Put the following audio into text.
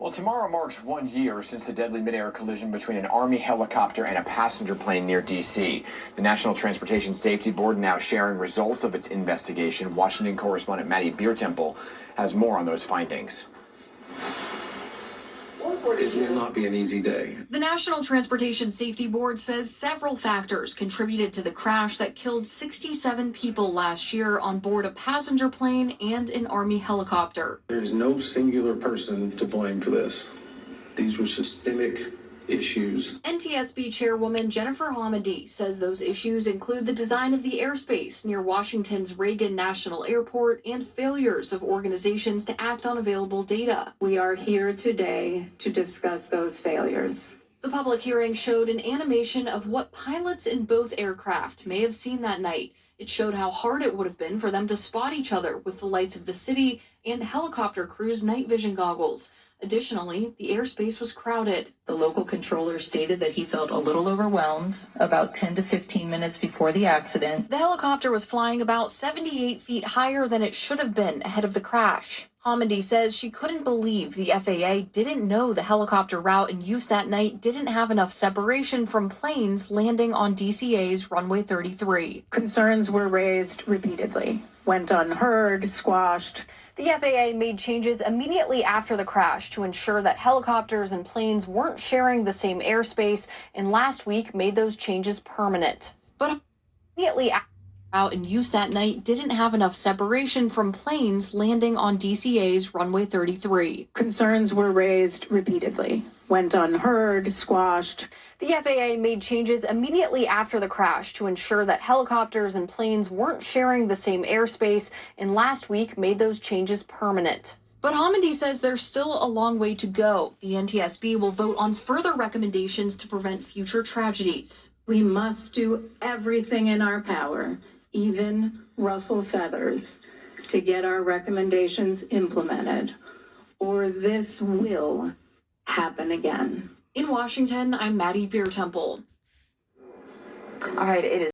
Well, tomorrow marks 1 year since the deadly midair collision between an Army helicopter and a passenger plane near D.C. The National Transportation Safety Board now sharing results of its investigation. Washington correspondent Maddie Beirtempfel has more on those findings. It will not be an easy day. The National Transportation Safety Board says several factors contributed to the crash that killed 67 people last year on board a passenger plane and an Army helicopter. There's no singular person to blame for this. These were systemic issues. NTSB Chairwoman Jennifer Maddie says those issues include the design of the airspace near Washington's Reagan National Airport and failures of organizations to act on available data. We are here today to discuss those failures. The public hearing showed an animation of what pilots in both aircraft may have seen that night. It showed how hard it would have been for them to spot each other with the lights of the city and helicopter crews' night vision goggles. Additionally, the airspace was crowded. The local controller stated that he felt a little overwhelmed about 10 to 15 minutes before the accident. The helicopter was flying about 78 feet higher than it should have been ahead of the crash. Maddie says she couldn't believe the FAA didn't know the helicopter route in use that night didn't have enough separation from planes landing on DCA's runway 33. Concerns were raised repeatedly, went unheard, squashed. The FAA made changes immediately after the crash to ensure that helicopters and planes weren't sharing the same airspace, and last week made those changes permanent. But immediately out in use that night didn't have enough separation from planes landing on DCA's runway 33. Concerns were raised repeatedly, went unheard, squashed. The FAA made changes immediately after the crash to ensure that helicopters and planes weren't sharing the same airspace, and last week made those changes permanent. But Maddie says there's still a long way to go. The NTSB will vote on further recommendations to prevent future tragedies. We must do everything in our power, even ruffle feathers, to get our recommendations implemented, or this will happen again. In Washington, I'm Maddie Beirtempfel. All right, it is